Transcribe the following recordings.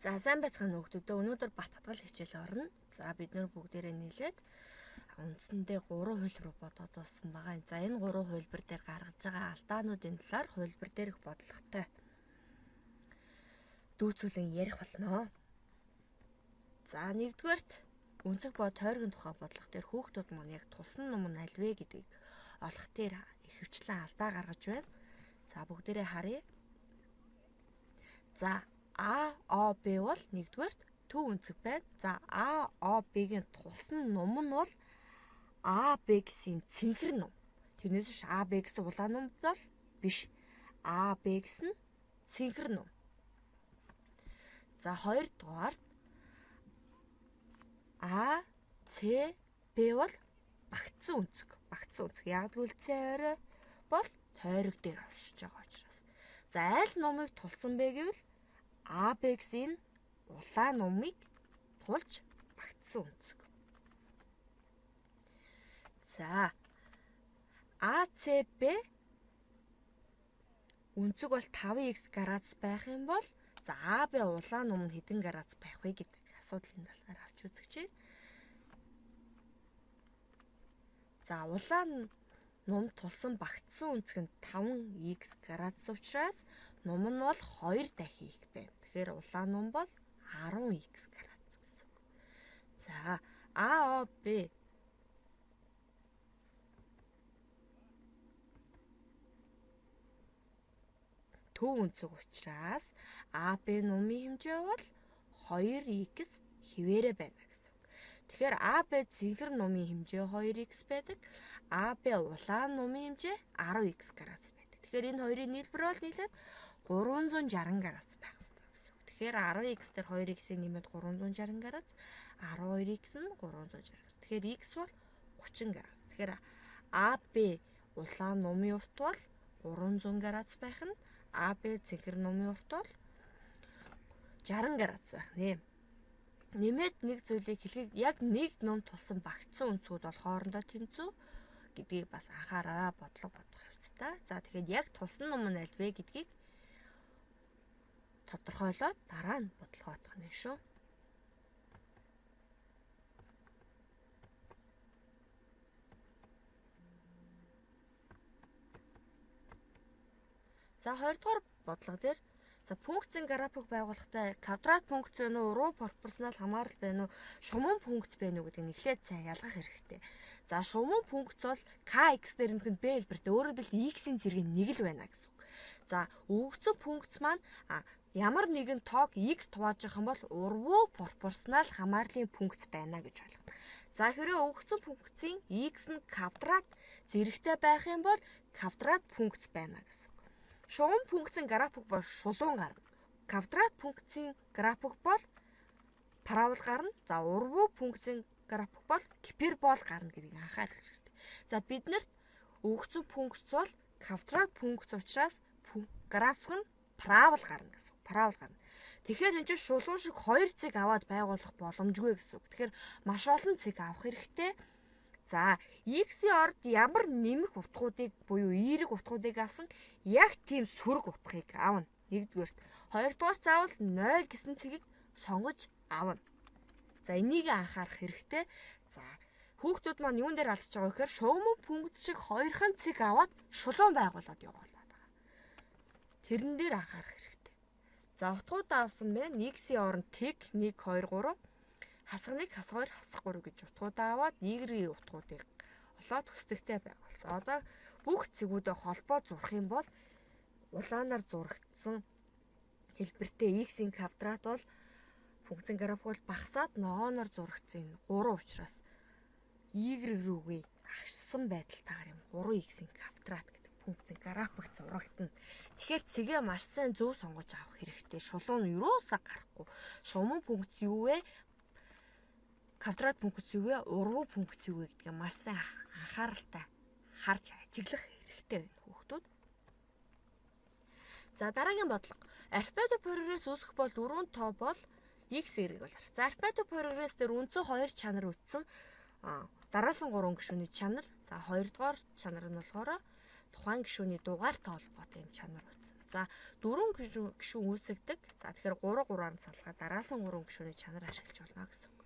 За сайн байцгаана хүүхдүүдээ. Өнөөдөр бат хатгал хичээл орно. За бид нэр бүгдээрээ нийлээд үндсэндээ 3 хувилбар бодоод болсон байгаа. За энэ 3 хувилбар дээр гаргаж байгаа алдаануудын талаар хувилбар дээрх бодлоготой дүүцүүлэн ярих болно. За нэгдүгээрт өнцөг бод тойргийн тухай бодлого дээр хүүхдүүд маань яг тулсан ном нь аль вэ гэдгийг олох дээр ихэвчлэн алдаа гаргаж байна. За бүгдээрээ харъя. За А, О, Б бол нэгдүгээрт төв өнцөг байна. За А, О, Б-гийн тулсан ном нь бол А, Б гэсэн цэнхэр ном. Тэрнээс биш А, Б гэсэн улаан ном бол биш. А, Б гэсэн цэнхэр ном. За хоёрдугаарт А, С, Б бол багтсан өнцөг. Багтсан өнцөг. Яг л С орой бол тойрог дээр оршиж байгаа учраас. За аль номыг тулсан бэ гэвэл А, Б гэсэн улаан номыг тулж багтсан өнцөг. За А, С, Б өнцөг бол 5x градус байх юм бол за А, Б улаан ном нь хэдэн градус байх вэ гэдэг асуудлын талаар авч үзэгч. За улаан ном тулсан багтсан өнцөг нь 5x градус учраас ном нь бол 2 дахин их байна. Тэгэхээр улаан ном бол 10x градус гэсэн үг. За А, О, Б төв өнцөг учраас А, Б номын хэмжээ бол 2x хэвээрээ байна гэсэн үг. Тэгэхээр А, Б цэнхэр номын хэмжээ 2x байдаг. А, Б улаан номын хэмжээ 10x градус байдаг. Тэгэхээр энэ хоёрын нийлбэр бол нийлээд 360 градус байх ёстой гэсэн үг. Тэгэхээр 10x дээр 2x-ийг нэмээд 360 градус, 12x нь 360. Тэгэхээр x бол 30 градус. Тэгэхээр А, Б улаан номын урт бол 300 градус байх нь А, Б цэнхэр номын урт бол 60 градус байх нэ. Нэмээд нэг зүйлийг хэлхийг яг нэг ном тулсан багтсан өнцгүүд бол хоорондоо тэнцүү гэдгийг бас анхаараа бодлого бодох хэрэгтэй. За тэгэхээр яг тулсан ном нь аль вэ гэдгийг тодорхойлоод дараа нь бодлого бодох нь шүү. За хоёрдугаар бодлого дээр за функцийн график байгуулахдаа квадрат функц байна уу, уруу пропорционал хамаарал байна уу, шуман функц байна уу гэдгийг эхлээд сайн ялгах хэрэгтэй. За шуман функц бол kx дээр нэмэх нь b хэлбэртэй. Өөрөөр хэлбэл x-ийн зэрэг нь 1 л байна гэсэн үг. За өгөгдсөн функц маань ямар нэгэн тоог x тувааж байгаа юм бол урвуу пропорционал хамаарлын функц байна гэж ойлгоно. За хэрэв өгөгдсөн функцийн x нь квадрат зэрэгтэй байх юм бол квадрат функц байна гэсэн. Шуман функцийн график бол шулуун гарна. Квадрат функцийн график бол парабол гарна. За урвуу функцийн график бол гипербол гарна гэдгийг анхаарах хэрэгтэй. За биднэрт өгөгдсөн функц бол квадрат функц учраас график нь парабол гарна гэсэн. Парабол гарна. Тэгэхээр энэ чинь шулуун шиг 2 цэг аваад байгуулах боломжгүй гэсэн үг. Тэгэхээр маш олон цэг авах хэрэгтэй. За x-ийн орд ямар нэмэх утгуудыг буюу эерэг утгуудыг авсан яг тийм сөрөг утгыг авна. Нэгдүгээрт. Хоёрдугаар заавал 0 гэсэн цэгийг сонгож авна. За энийг анхаарах хэрэгтэй. За хүүхдүүд маань юун дээр алдчихж байгаа вэ гэхээр шууман функц шиг хоёрхан цэг аваад шулуун байгуулад явуулаад байгаа. Тэрэн дээр анхаарах хэрэгтэй. За утгуудаа авсан байна. X-ийн оронд тэг 1 2 3 хасах 1 хасах 2 хасах 3 гэж утгуудаа аваад Y-ийн утгуудыг олоод төсдөгтэй байгуулсан. Одоо бүх цэгүүдэд холбоо зурх юм бол улаанаар зурагдсан хэлбэртэй x-ийн квадрат бол функцийн график бол багасаад ногооноор зурагдсан 3 учраас y рүүгээ агшсан байдалтайгаар юм 3x-ийн квадрат гэдэг функцийн график зурагдана. Тэгэхээр цэгээ маш сайн зөв сонгож авах хэрэгтэй. Шулуун юусаа гарахгүй. Шуман функц юу вэ? Квадрат функц юу вэ? Урвуу функц юу вэ гэдгээ маш сайн анхааралтай харж ажиглах хэрэгтэй байна хүүхдүүд. За дараагийн бодлого. Архипедик прогресс үүсэх бол дөрвөн тоо бол x эрэг болор. За архипедик прогресс дээр үндсэн 2 чанар үтсэн дараалсан 3 гишүүний чанар. За 2 дугаар чанар нь болохоор тухайн гишүүний дугаартай холбоотой юм чанар үтсэн. За 4 гишүүн үүсгдэг. За тэгэхээр 3-3-аар нь салгаад дараалсан 3 гишүүний чанар ашиглаж болно гэсэн үг.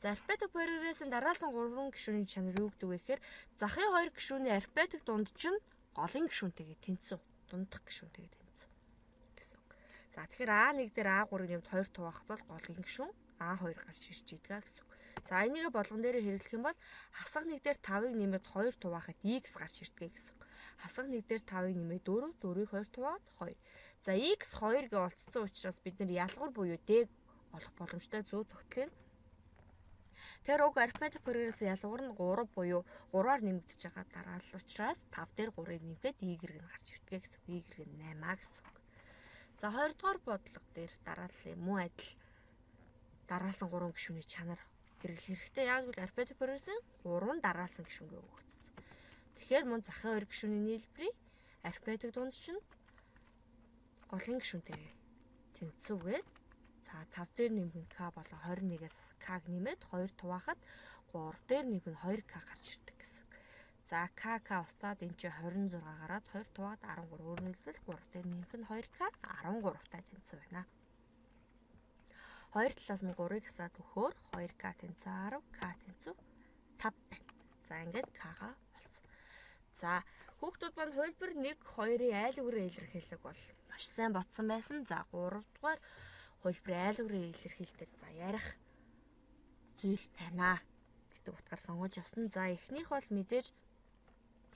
За арифметик прогрессийн дараалсан 3 гишүүний чанар юу гэдэг вэ гэхээр захын 2 гишүүний арифметик дунд чинь голын гишүүнтэйгээ тэнцүү. Дундах гишүүнтэйгээ тэнцүү гэсэн үг. За тэгэхээр А1 дээр А3-ыг нэмд 2 туваахад бол голын гишүүн А2 гарч ирж идэг гэсэн үг. За энийгээ болгон дээр хэрэглэх юм бол хасах 1 дээр 5-ыг нэмээд 2 туваахад x гарч ирдэг гэсэн үг. Хасах 1 дээр 5-ыг нэмээд 4, 4-ийг 2 туваад 2. За x 2 гээ олцсон учраас бид нар ялгуур буюу дэг олох боломжтой зүү тогтлын. Тэгэхээр уг арифметик прогрессийн ялгуур нь 3 буюу 3-аар нэмэгдэж байгаа дараалал учраас 5 дээр 3-ыг нэмэхэд y нь гарч ирдэг гэсэн үг. Y нь 8 гэсэн үг. За 2 дугаар бодлого дээр дарааллын мөн адил дараалсан 3 гишүүний чанар хэрэглэх хэрэгтэй. Яг л арифметик прогрессийн 3 дараалсан гишүүнгээ өгөгдсөн. Тэгэхээр мөн захын 2 гишүүний нийлбэрийн арифметик дунд чинь голын гишүүнтэй тэнцүүгээд за 5 дээр нэмэх k болон 21-ээс k-г нэмээд 2 туваахад 3 дээр нэмэх 2k гарч ирдэг гэсэн үг. За k устдаад энэ чинь 26 гараад 2 туваад 13 өөрөөр хэлбэл 3 дээр нэмэх нь 2k 13-тай тэнцүү байна. 2 талаас нь 3-ыг хасаад өгөхөөр 2k тэнцүү 10, k тэнцүү 5 байна. За ингээд k-га болсон. За хүүхдүүд маань хувилбар 1, 2-ын айлгүрээ илэрхийлэг бол маш сайн ботсон байсан. За 3 дугаар хувилбарын айлгүрээ илэрхийлэлээр за ярих зүйл байна гэдэг утгаар сонгож явсан. За эхнийх бол мэдээж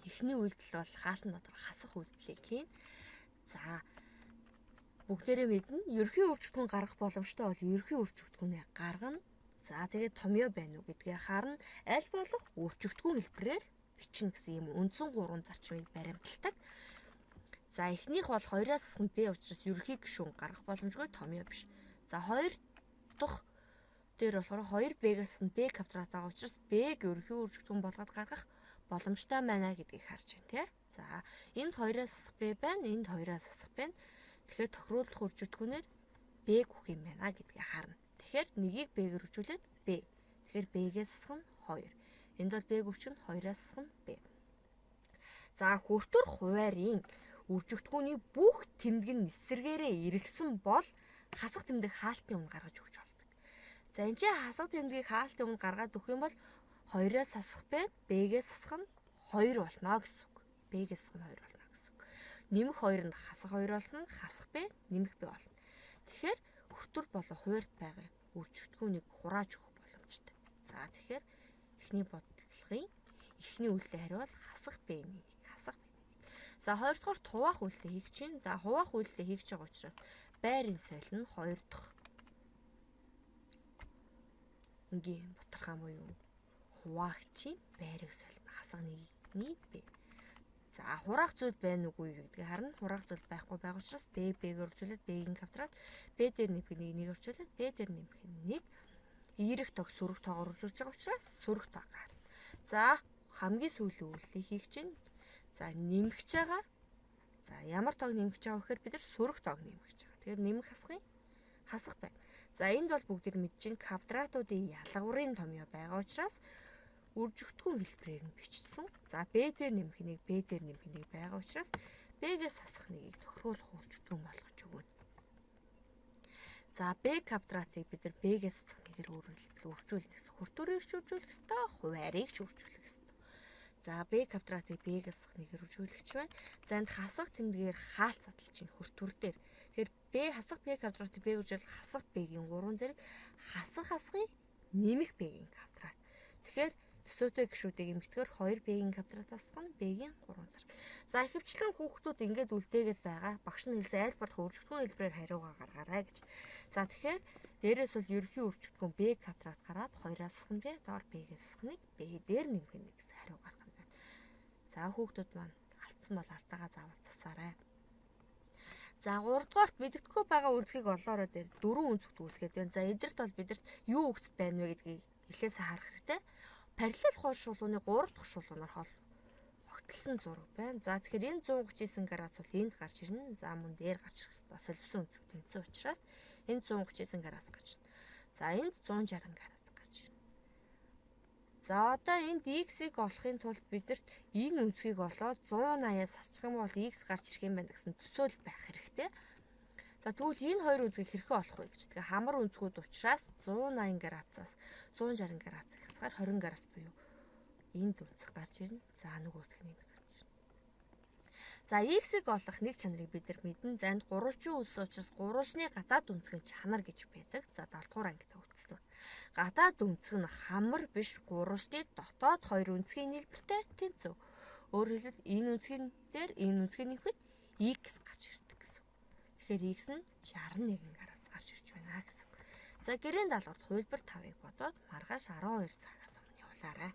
эхний үйлдэл бол хаалтан дотор хасах үйлдэлийг хийн. За бүгдээрээ мэднэ. Ерхий үржигдэхүүн гаргах боломжтой бол ерхий үржигдэхүүнээ гаргана. За тэгээд томьёо байна уу гэдгээ харна. Аль болох үржигдэхүүн хэлбэрээр бичнэ гэсэн юм үндсэн 3 зарчмыг баримталдаг. За эхнийх бол 2-аас нь b учраас ерхий гишүүн гаргах боломжгүй томьёо биш. За 2 дахь дээр болохоор 2b-гээс нь b квадрат байгаа учраас b-г ерхий үржигдэхүүн болгоод гаргах боломжтой байна гэдгийг харж байна тий. За энд 2-аас асах b байна, энд 2-аас асах байна. Тэгэхээр тохируулах үржигдэхүүнээр b гүх юм байна гэдгийг харна. Тэгэхээр нэгийг b-гээр үржүүлээд b. Тэгэхээр b-гээс асах нь 2. Энд бол b гүвч нь 2-аас асах нь b. За хүртүр хуваарийн үржигдэхүүний бүх тэмдэг нь эсрэгээрээ эргэсэн бол хасах тэмдэг хаалтын өмнө гаргаж өгч болдог. За энэ чинь хасах тэмдгийг хаалтын өмнө гаргаад өгөх юм бол 2-аас асах b, b-гээс асах нь 2 болно гэсэн үг. B-гээс асах нь 2 болно гэсэн үг. Нэмэх 2-нд хасах 2 болно, хасах b, нэмэх b болно. Тэгэхээр хүртүр болон хуваарьд байгаа үржигдэхүүнийг хурааж өгөх боломжтой. За тэгэхээр эхний бодлогын эхний үйлдэл хариу бол хасах b-ний нэг, хасах b-ний нэг. За 2 дугаар туваах үйлдэл хийх чинь. За хуваах үйлдэл хийж байгаа учраас байрын соёл нь 2 дахь энгийн бутархаа буюу хуваагчийн байрыг солино хасах нэгний b. За хураах зүйл байна уугүй гэдгийг харна. Хураах зүйл байхгүй байгаа учраас b-гээр үржүүлээд b-ийн квадрат, b дээр нэмэх нэг үржүүлээд b дээр нэмэх нэг эерэг тог сөрөг тоогоор үржүүлж байгаа учраас сөрөг тоо гарна. За хамгийн сүүлийн үйлдэлийг хийх чинь. За нэмэгч байгаа. За ямар тоог нэмэгч байгаа гэхээр бид нар сөрөг тоог нэмэгч байгаа. Тэгэхээр нэмэх хасах байна. За энд бол бүгд мэдчихээн квадратуудын ялгуурын томьёо байгаа учраас үржигдэхүүн хэлбэрээр нь бичсэн. За b дээр нэмэх нэг, b дээр нэмэх нэг байгаа учраас b-гээс хасах нэгийг тохируулах үржигдэхүүн болгож өгнө. За b квадратыг бид нар b-гээс хасах нэгээр үржүүлнэ гэсэн. Хүртүрийг ч үржүүлэх ёстой, хуваарийг ч үржүүлэх ёстой. За b квадратыг b-гээс хасах нэгээр үржүүлэгч байна. За энд хасах тэмдгээр хаалт задлж чинь хүртүр дээр. Тэгэхээр b хасах b квадратыг b үржүүлэх хасах b-ийн 3 зэрэг хасахыг нэмэх b-ийн квадрат. Тэгэхээр төсөөтэй гишүүдийг эмгтгэр 2b-ийн квадратаас нь b-ийн 3 зэрэг. За ихэвчлэн хүүхдүүд ингээд үлдээгээд байгаа. Багш нь хэлсэн айл болох үржигдэхүүн хэлбэрээр хариугаа гаргаарай гэж. За тэгэхээр дээрээс бол ерөнхий үржигдэхүүн b квадрат гараад 2-аас нь b, доор b-гээс нэг b дээр нэмэх нэг гэсэн хариу гаргах юм байна. За хүүхдүүд маань алдсан бол алдаагаа заавал засаарай. За 3 дугаарт мэддэхгүй байгаа үнцгийг олоороо дээр 4 үнцэгт үүсгээд байна. За эдгэрт бол бидэрт юу өгц байна вэ гэдгийг эхлээсээ харах хэрэгтэй. Параллел хол шулууны 3 дахь шулуунаар хол огтлсон зураг байна. За тэгэхээр энэ 139 градус бол энд гарч ирнэ. За мөн дээр гарч ирэх хэрэгтэй. Солилцсон үнцэг тэнцэн учраас энд 139 градус гарч ирнэ. За энд 160 градус гарч ирнэ. За одоо энд x-ийг олохын тулд бидэрт энэ үнцгийг олоод 180-аас асчих юм бол x гарч ирэх юм байна гэсэн төсөөл байх хэрэгтэй. За тэгвэл энэ хоёр үнцгийг хэрхэн олох вэ гэж. Тэгэхээр хамар үнцгүүд учраас 180 градусаас 160 градусыг хасгаар 20 градус буюу энд үнцэг гарч ирнэ. За нөгөөх нь гарч ирнэ. За x-ийг олох нэг чанарыг бид нар мэднэ. За энд гурвалжин үс учраас гурвалжны гадаад үнцгийн чанар гэж байдаг. За 7 дугаар ангид өгсөн. Гадаад үнцэг нь хамар биш гурвалжны дотоод хоёр үнцгийн нийлбэртэй тэнцүү. Өөрөөр хэлбэл энэ үнцгийн дээр энэ үнцгийн нэхэд x гарч ирдэг гэсэн. Тэгэхээр x нь 61 градус гарч ирж байна гэсэн. За гэрээний даалгаварт хувилбар 5-ыг бодоод маргааш 12 цагаас өмнө явуулаарай.